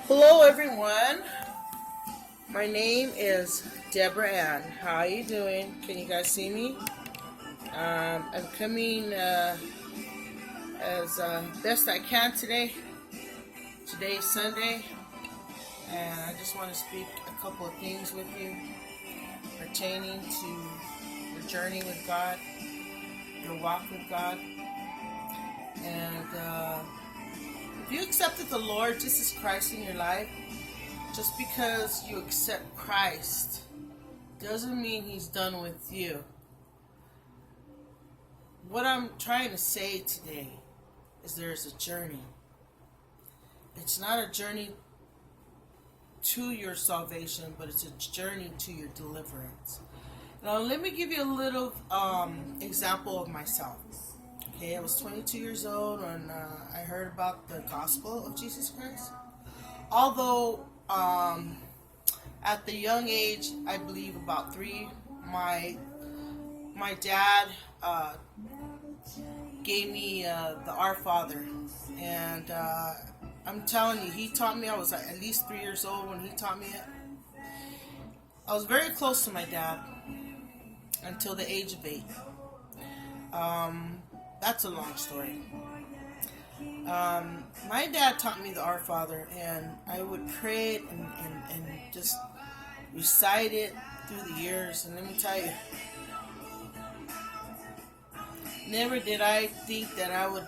Hello everyone, my name is Deborah Ann. How are you doing? Can you guys see me? I'm coming as best I can today. Today is Sunday, and I just want to speak a couple of things with you pertaining to your journey with God, your walk with God. And if you accepted the Lord Jesus Christ in your life, just because you accept Christ doesn't mean He's done with you. What I'm trying to say today is there's a journey. It's not a journey to your salvation, but it's a journey to your deliverance. Now, let me give you a little example of myself. Okay, I was 22 years old when I heard about the gospel of Jesus Christ. Although at the young age, I believe about 3, my dad gave me the Our Father, and I'm telling you, he taught me. I was at least 3 years old when he taught me it. I was very close to my dad until the age of 8. That's a long story. My dad taught me the Our Father, and I would pray it and just recite it through the years. And let me tell you, never did I think that I would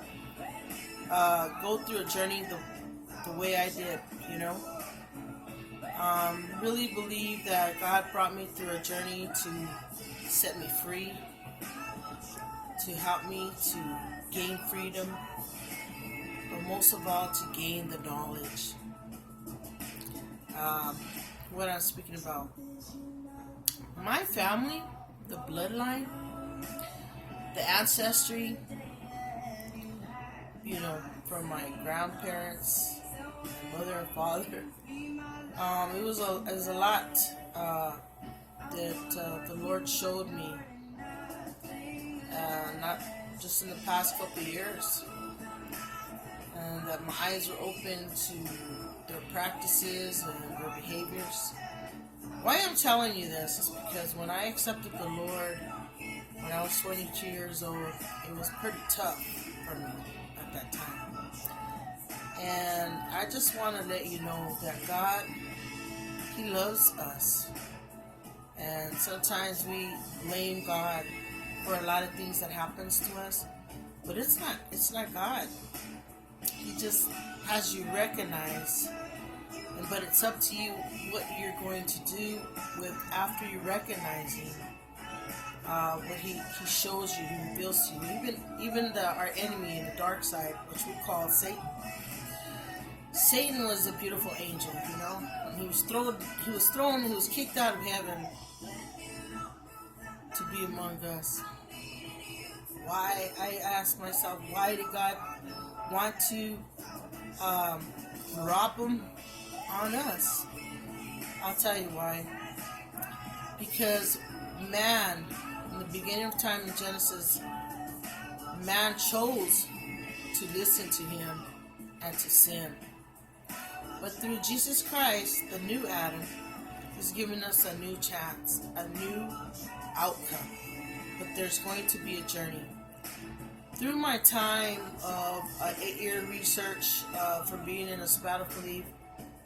go through a journey the way I did, you know. Really believe that God brought me through a journey to set me free, to help me to gain freedom, but most of all to gain the knowledge. What I'm speaking about. My family, the bloodline, the ancestry, you know, from my grandparents, mother and father. It was a lot that the Lord showed me, not just in the past couple of years, and that my eyes were open to their practices and their behaviors. Why I'm telling you this is because when I accepted the Lord when I was 22 years old, it was pretty tough for me at that time. And I just want to let you know that God, He loves us. And sometimes we blame God for a lot of things that happens to us, but it's not God. He just has you recognize, but it's up to you what you're going to do with after you recognizing what he shows you, He reveals to you. Even our enemy in the dark side, which we call Satan. Satan was a beautiful angel, you know. And he was kicked out of heaven to be among us. Why? I ask myself, why did God want to drop him on us? I'll tell you why. Because man, in the beginning of time in Genesis, man chose to listen to him and to sin. But through Jesus Christ, the new Adam, He's given us a new chance, a new outcome. But there's going to be a journey. Through my time of 8-year research for being in a sabbatical leave,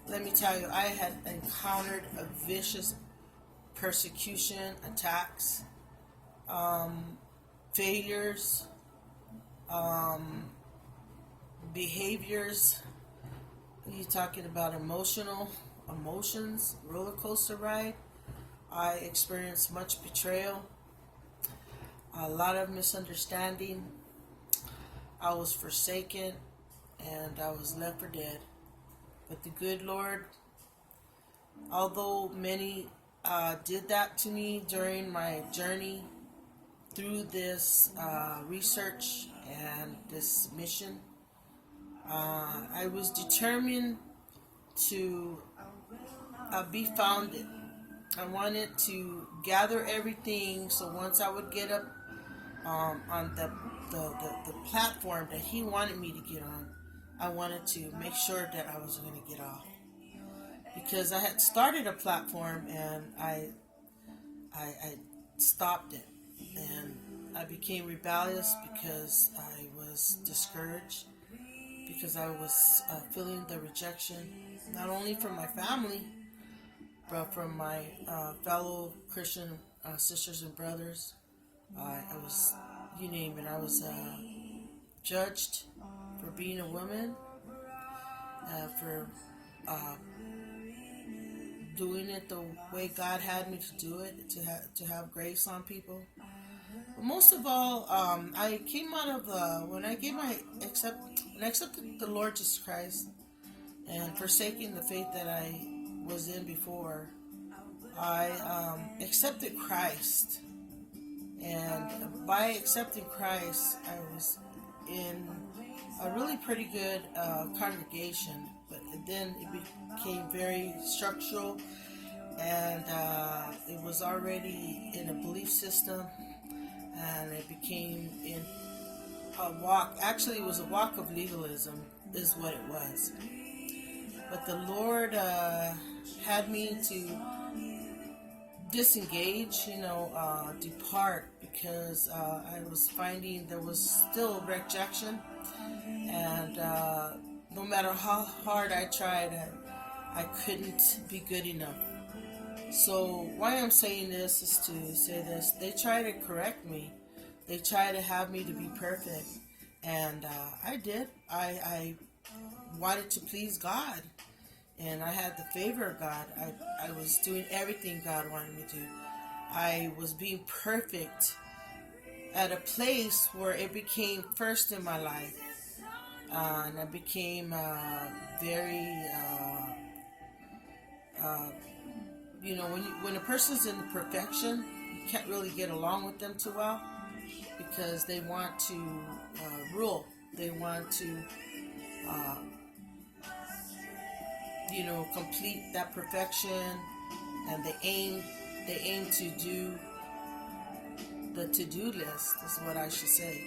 let me tell you, I had encountered a vicious persecution, attacks, failures, behaviors. You're talking about emotions, roller coaster ride. I experienced much betrayal, a lot of misunderstanding. I was forsaken, and I was left for dead. But the good Lord, although many did that to me during my journey through this research and this mission, I was determined to be founded. I wanted to gather everything, so once I would get up on the platform that He wanted me to get on, I wanted to make sure that I was going to get off. because I had started a platform and I stopped it, and I became rebellious because I was discouraged, because I was feeling the rejection, not only from my family, but from my fellow Christian sisters and brothers. I was, you name it, I was judged for being a woman, for doing it the way God had me to do it, to have grace on people. But most of all, I came out of when I accepted the Lord Jesus Christ and forsaking the faith that I was in before. I accepted Christ, and by accepting Christ, I was in a really pretty good congregation, but then it became very structural, and it was already in a belief system, and it became in a walk. Actually, it was a walk of legalism, is what it was. But the Lord had me to disengage, depart, because I was finding there was still rejection, and no matter how hard I tried, I couldn't be good enough. So why I'm saying this is to say this: they try to correct me, they try to have me to be perfect, and I did. I wanted to please God, and I had the favor of God. I was doing everything God wanted me to do. I was being perfect at a place where it became first in my life. And I became very, when a person's in perfection, you can't really get along with them too well, because they want to rule. They want to complete that perfection, and they aim to do the to-do list, is what I should say.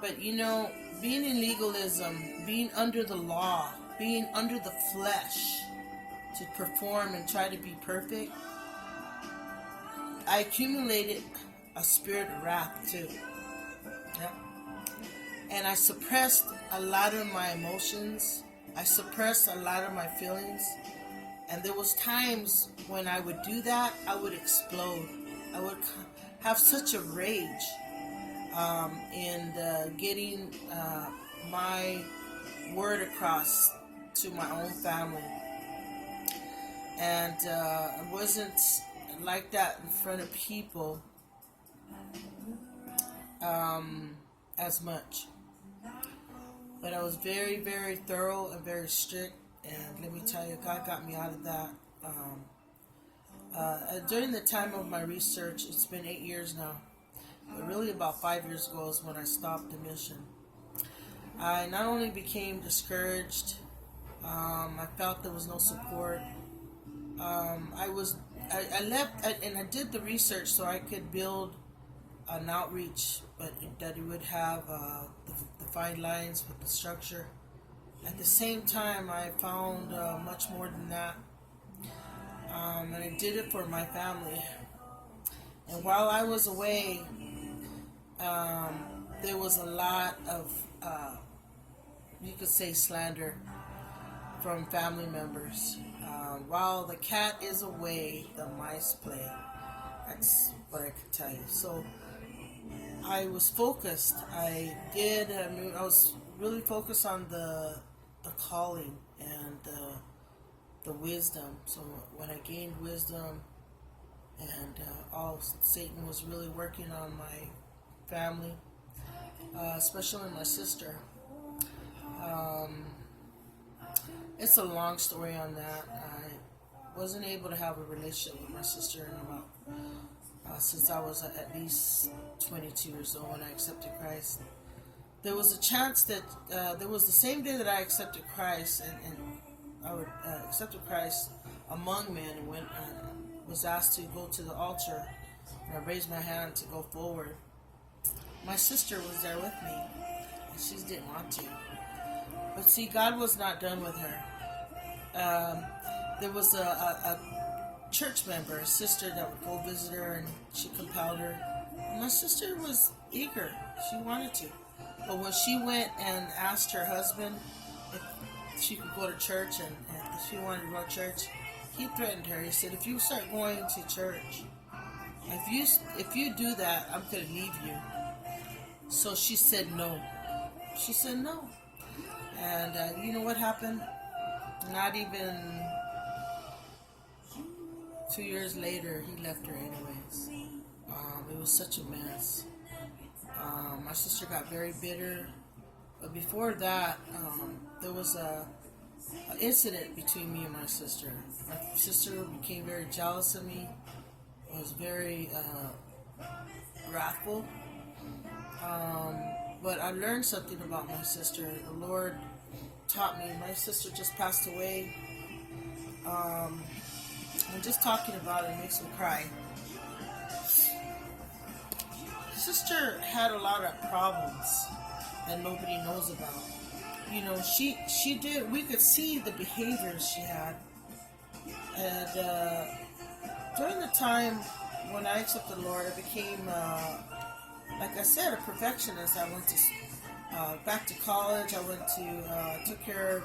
But being in legalism, being under the law, being under the flesh to perform and try to be perfect, I accumulated a spirit of wrath too. Yep. And I suppressed a lot of my emotions. I suppressed a lot of my feelings, and there was times when I would do that, I would explode. I would have such a rage in getting my word across to my own family, and I wasn't like that in front of people as much. But I was very, very thorough and very strict, and let me tell you, God got me out of that. During the time of my research, it's been 8 years now, but really about 5 years ago is when I stopped the mission. I not only became discouraged, I felt there was no support. I left, and I did the research so I could build an outreach, but that it would have the defined lines with the structure. At the same time, I found much more than that, and I did it for my family. And while I was away, there was a lot of, you could say, slander from family members. While the cat is away, the mice play. That's what I could tell you. So I was focused. I was really focused on the calling and the wisdom. So when I gained wisdom, and Satan was really working on my family, especially my sister. It's a long story on that. I wasn't able to have a relationship with my sister in about since I was at least 22 years old when I accepted Christ. There was a chance that there was the same day that I accepted Christ, and I would accepted Christ among men, and when was asked to go to the altar, and I raised my hand to go forward. My sister was there with me, and she didn't want to. But see, God was not done with her. There was a church member, a sister that would go visit her, and she compelled her. My sister was eager; she wanted to. But when she went and asked her husband if she could go to church and if she wanted to go to church, he threatened her. He said, "If you start going to church, if you do that, I'm going to leave you." So she said no. She said no. And you know what happened? Not even 2 years later, he left her anyways. It was such a mess. My sister got very bitter. But before that, there was an incident between me and my sister. My sister became very jealous of me. Was very wrathful. But I learned something about my sister. The Lord taught me. My sister just passed away. And just talking about it makes me cry. Sister had a lot of problems that nobody knows about. You know, she did. We could see the behaviors she had. And during the time when I accepted the Lord, I became, like I said, a perfectionist. I went to back to college. I went to took care of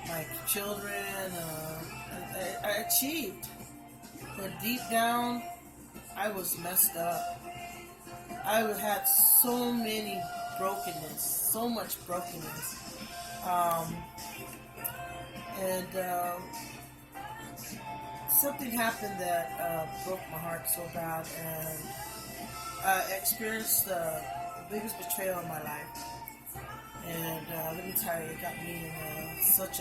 my children. I achieved, but deep down, I was messed up. I had so many brokenness, so much brokenness, and something happened that broke my heart so bad, and I experienced the biggest betrayal of my life. And let me tell you, it got me in such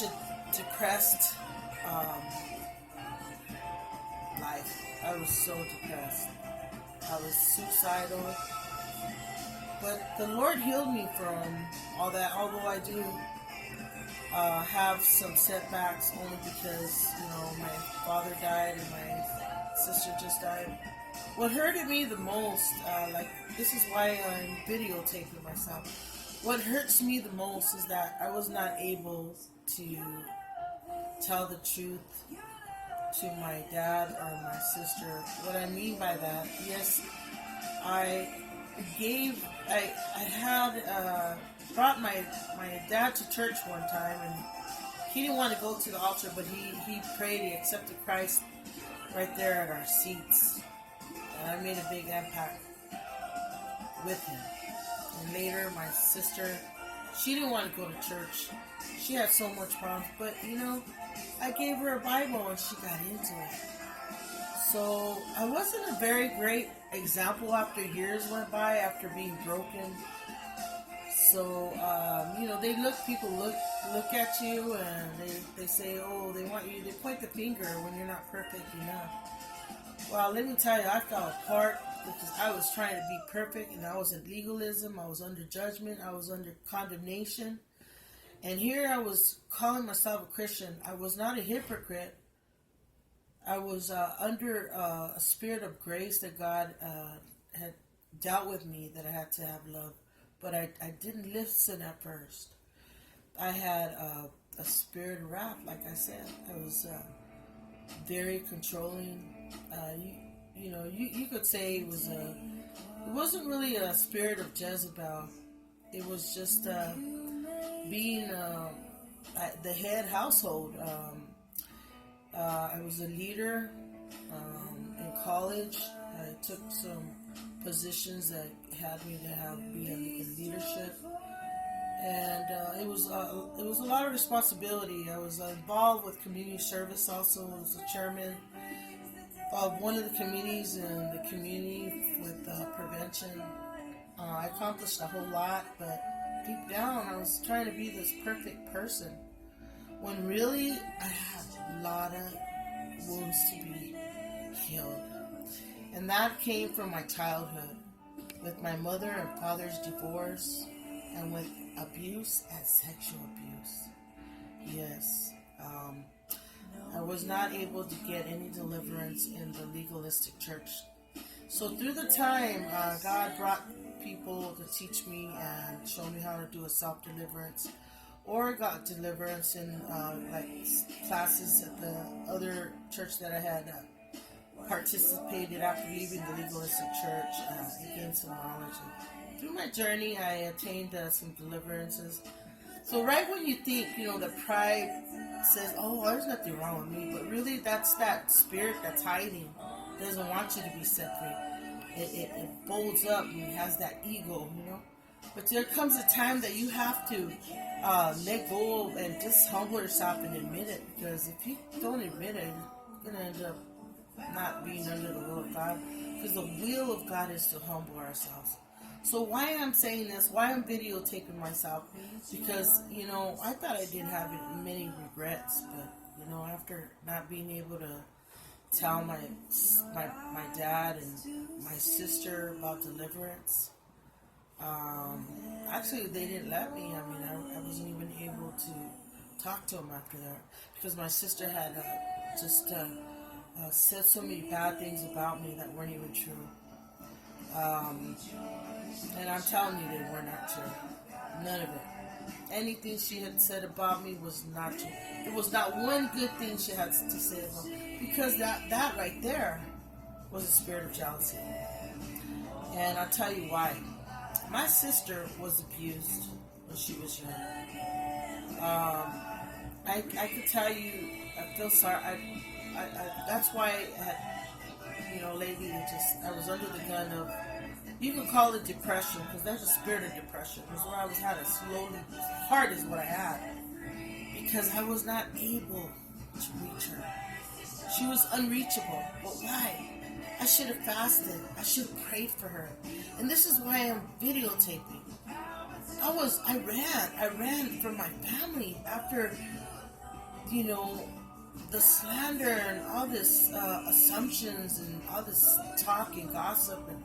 a depressed life. I was so depressed. I was suicidal. But the Lord healed me from all that, although I do have some setbacks only because, you know, my father died and my sister just died. What hurted me the most, this is why I'm videotaping myself. What hurts me the most is that I was not able to tell the truth to my dad or my sister. What I mean by that, yes, I had brought my dad to church one time, and he didn't want to go to the altar, but he prayed, he accepted Christ right there at our seats. And I made a big impact with him. And later, my sister, she didn't want to go to church. She had so much problems, but you know, I gave her a Bible and she got into it. So I wasn't a very great example after years went by, after being broken. So, you know, people look at you and they say, oh, they point the finger when you're not perfect enough. Well, let me tell you, I fell apart because I was trying to be perfect, and I was in legalism, I was under judgment, I was under condemnation. And here I was calling myself a Christian. I was not a hypocrite. I was under a spirit of grace that God had dealt with me, that I had to have love. But I didn't listen at first. I had a spirit of wrath, like I said. I was very controlling. You could say it wasn't really a spirit of Jezebel. It was just being the head household. I was a leader in college. I took some positions that had me to be in leadership, and it was a lot of responsibility. I was involved with community service. Also, I was the chairman of one of the committees in the community with prevention. I accomplished a whole lot, but deep down, I was trying to be this perfect person, when really I had a lot of wounds to be healed. And that came from my childhood, with my mother and father's divorce, and with abuse and sexual abuse. Yes. I was not able to get any deliverance in the legalistic church. So through the time, God brought people to teach me and show me how to do a self-deliverance. or got deliverance in like classes at the other church that I had participated after leaving the legalistic church. I gained some knowledge. And through my journey, I attained some deliverances. So right when you think, that pride says, oh, there's nothing wrong with me, but really that's that spirit that's hiding. It doesn't want you to be set free. It folds up and has that ego, But there comes a time that you have to let go and just humble yourself and admit it. Because if you don't admit it, you're going to end up not being under the will of God. Because the will of God is to humble ourselves. So why I'm saying this, why I'm videotaping myself, because, I thought I didn't have many regrets. But, after not being able to tell my dad and my sister about deliverance, actually they didn't let me. I wasn't even able to talk to them after that, because my sister had just said so many bad things about me that weren't even true. And I'm telling you, they were not true. None of it. Anything she had said about me was not true. There was not one good thing she had to say about me, because that right there was a spirit of jealousy. And I'll tell you why. My sister was abused when she was young. I could tell you, I feel sorry. That's why I had, lately I was under the gun of, you can call it depression, because there's a spirit of depression. It was where I was had a slowly, heart is what I had, because I was not able to reach her. She was unreachable. But why? I should have fasted. I should have prayed for her. And this is why I'm videotaping. I ran from my family after, the slander and all this assumptions and all this talk and gossip. And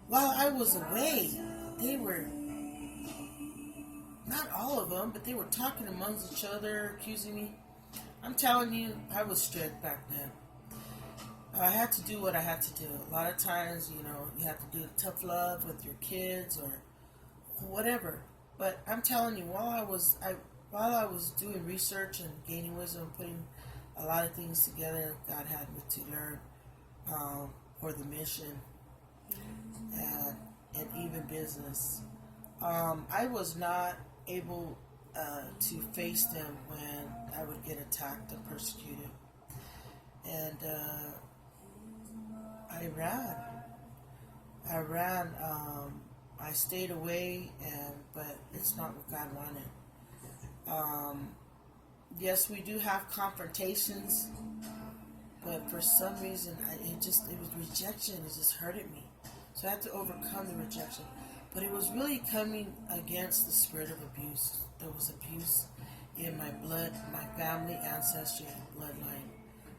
while I was away, they were, not all of them, but they were talking amongst each other, accusing me. I'm telling you, I was strict back then. I had to do what I had to do. A lot of times, you have to do tough love with your kids or whatever. But I'm telling you, while I was doing research and gaining wisdom, putting a lot of things together, God had me to learn for the mission and even business. I was not able to face them when I would get attacked and persecuted. And I ran. I stayed away, but it's not what God wanted. Yes, we do have confrontations, but for some reason, it was rejection. It just hurted me. So I had to overcome the rejection. But it was really coming against the spirit of abuse. There was abuse in my blood, my family, ancestry, bloodline.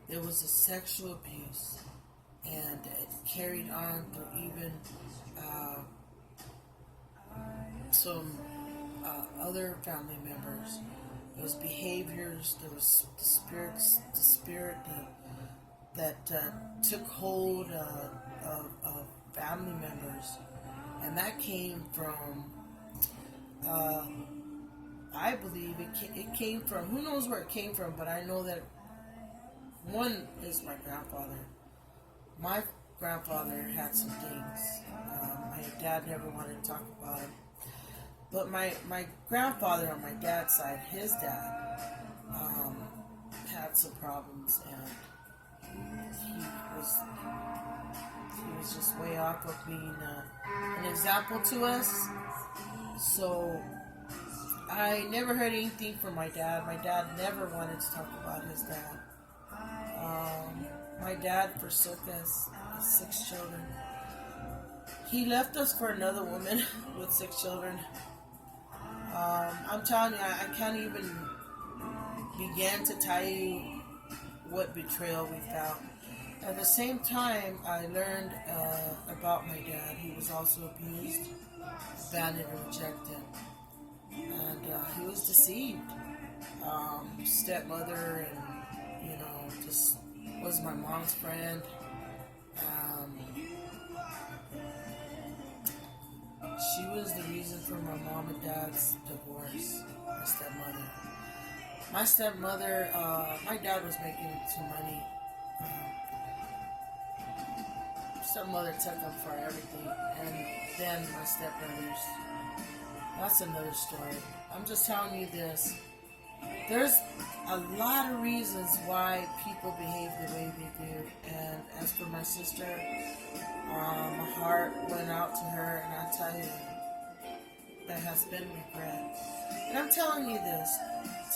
There was a sexual abuse, and it carried on through even some other family members. There was behaviors. There was the spirit that took hold of family members, and that came from. I believe it came from, who knows where it came from, but I know that one is my grandfather. My grandfather had some things. My dad never wanted to talk about him. But my grandfather on my dad's side, his dad, had some problems, and he was just way off of being an example to us. So I never heard anything from my dad. My dad never wanted to talk about his dad. My dad forsook us with 6 children. He left us for another woman with 6 children. I'm telling you, I can't even begin to tell you what betrayal we felt. At the same time, I learned about my dad. He was also abused, abandoned, and rejected. And he was deceived. Stepmother, and just was my mom's friend. She was the reason for my mom and dad's divorce, my stepmother. My stepmother, my dad was making some money. Stepmother took him for everything, and then my stepbrothers. That's another story. I'm just telling you this. There's a lot of reasons why people behave the way they do. And as for my sister, my heart went out to her, and I tell you, there has been regret. And I'm telling you this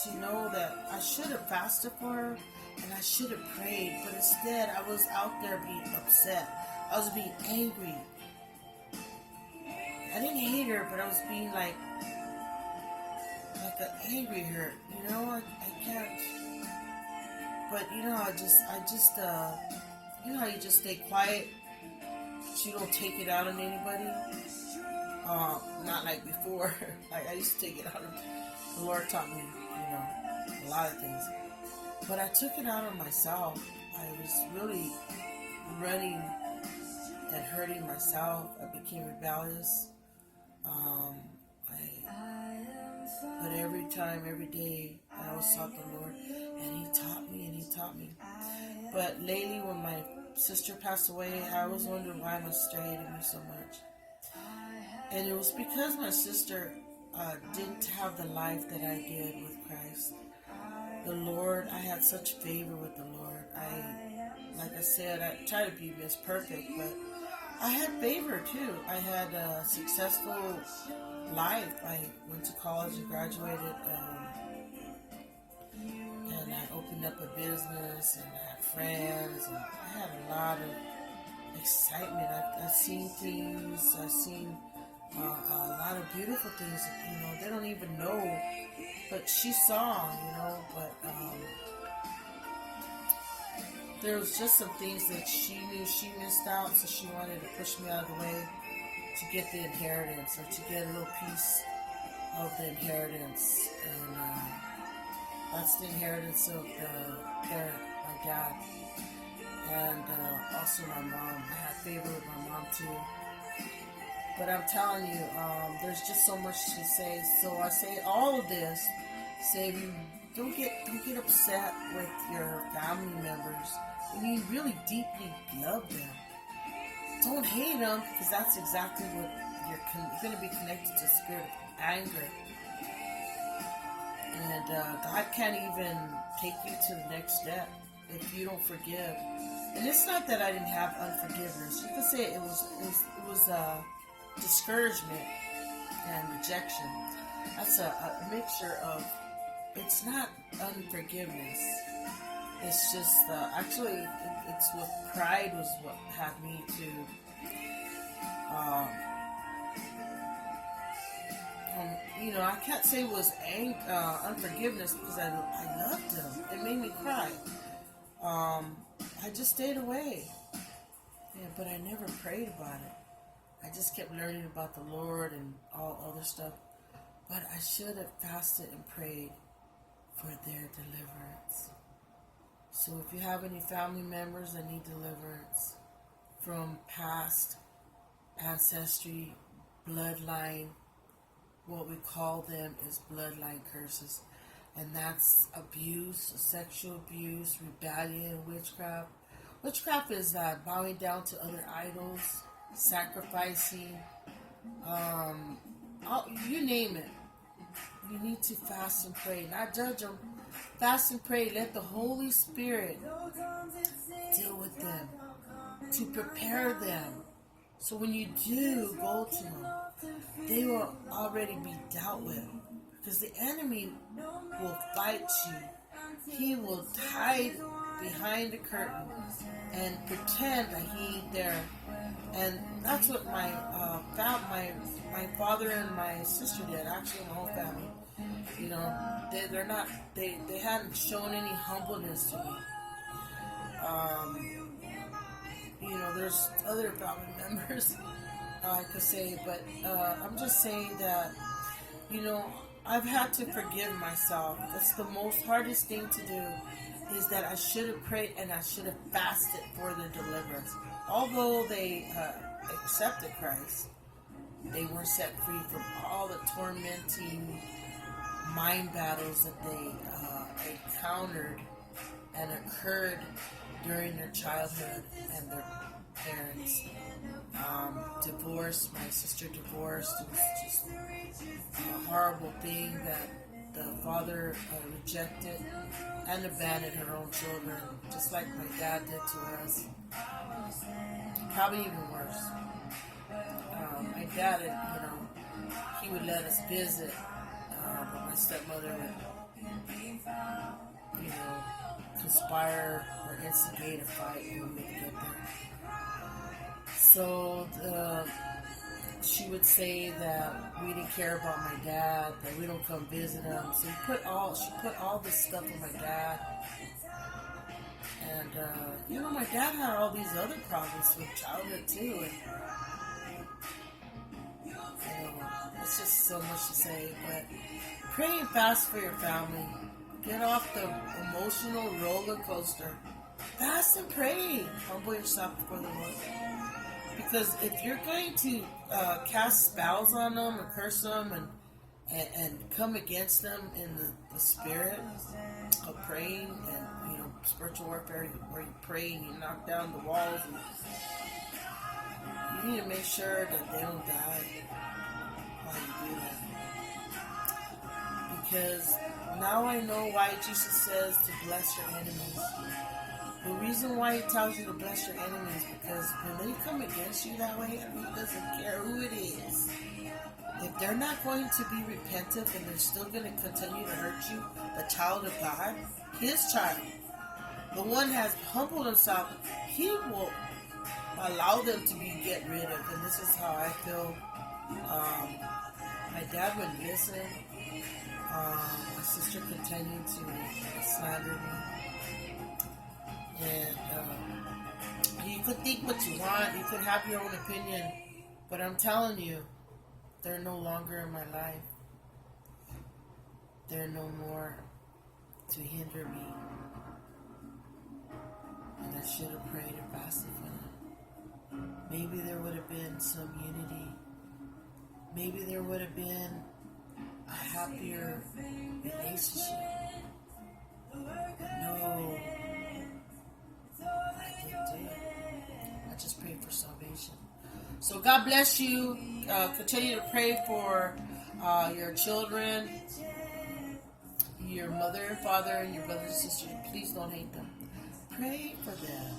to know that I should have fasted for her, and I should have prayed, but instead I was out there being upset. I was being angry. I didn't hate her, but I was being like an angry hurt. You know, I can't. But you know, I just, you know how you just stay quiet, but you don't take it out on anybody. Not like before. Like I used to take it out on. The Lord taught me, you know, a lot of things. But I took it out on myself. I was really running and hurting myself. I became rebellious. But every time, every day, I always sought the Lord, and He taught me, and He taught me. But lately, when my sister passed away, I was wondering why my sister hated me so much. And it was because my sister didn't have the life that I did with Christ. The Lord, I had such favor with the Lord. Like I said, I try to be as perfect, but I had favor too. I had a successful life. I went to college and graduated, and I opened up a business, and I had friends, and I had a lot of excitement. I've seen things. I've seen a lot of beautiful things. You know, they don't even know, but she saw. You know, but there was just some things that she knew she missed out, so she wanted to push me out of the way to get the inheritance, or to get a little piece of the inheritance. And that's the inheritance of the parent, my dad, and also my mom. I had favor with my mom too. But I'm telling you, there's just so much to say. So I say all of this, say don't get upset with your family members. When you really deeply love them, don't hate them, because that's exactly what you're going to be connected to, spirit of anger. And God can't even take you to the next step if you don't forgive. And it's not that I didn't have unforgiveness. You could say it was discouragement and rejection. That's a mixture of. It's not unforgiveness. It's just actually it's what pride was what had me to you know, I can't say it was unforgiveness, because I loved them. It made me cry. I just stayed away. Yeah, but I never prayed about it. I just kept learning about the Lord and all other stuff. But I should have fasted and prayed for their deliverance. So if you have any family members that need deliverance from past ancestry, bloodline, what we call them is bloodline curses. And that's abuse, sexual abuse, rebellion, witchcraft. Witchcraft is bowing down to other idols, sacrificing, you name it. You need to fast and pray. Not judge them. Fast and pray. Let the Holy Spirit deal with them, to prepare them. So when you do go to them, they will already be dealt with. Because the enemy will fight you. He will hide behind the curtain and pretend that he ain't there. And that's what my father and my sister did. Actually, my whole family. You know, they hadn't shown any humbleness to me. You know, there's other family members I could say, but I'm just saying that, you know, I've had to forgive myself. That's the most hardest thing to do, is that I should have prayed and I should have fasted for their deliverance. Although they accepted Christ, they were set free from all the tormenting mind battles that they encountered and occurred during their childhood and their parents. Divorce, my sister divorced. It was just a horrible thing that the father rejected and abandoned her own children, just like my dad did to us. Probably even worse. My dad, he would let us visit, but my stepmother would, conspire or instigate a fight when we get there. So she would say that we didn't care about my dad, that we don't come visit him. So she put all this stuff on my dad. And my dad had all these other problems with childhood too. And it's just so much to say, but pray and fast for your family. Get off the emotional roller coaster. Fast and pray. Humble yourself before the Lord. Because if you're going to cast spells on them or curse them and come against them in the spirit of praying and spiritual warfare, where you pray and you knock down the walls, and you need to make sure that they don't die while you do that. Because now I know why Jesus says to bless your enemies. The reason why he tells you to bless your enemies, because when they come against you that way, he doesn't care who it is. If they're not going to be repentant and they're still going to continue to hurt you, the child of God, his child, the one has humbled himself, he will allow them to be get rid of. And this is how I feel. My dad would listen. My sister continued to slander me. And you could think what you want. You could have your own opinion. But I'm telling you, they're no longer in my life. They're no more to hinder me. And I should have prayed and fasted for them. Maybe there would have been some unity. Maybe there would have been a happier relationship. No. I didn't do it. I just prayed for salvation. So God bless you. Continue to pray for your children, your mother and father, and your brothers and sisters. Please don't hate them. Pray for them.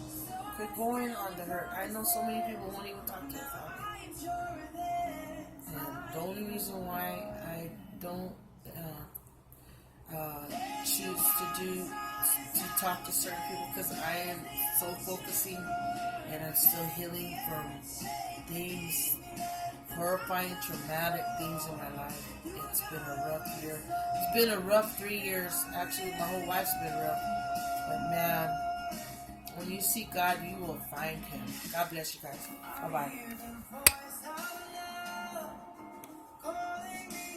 Quit going on the hurt. I know so many people won't even talk to their family. And the only reason why I don't choose to talk to certain people, because I am so focusing and I'm still healing from things, horrifying, traumatic things in my life. It's been a rough year. It's been a rough 3 years. Actually, my whole life's been rough. But man, when you seek God, you will find Him. God bless you guys. Bye-bye.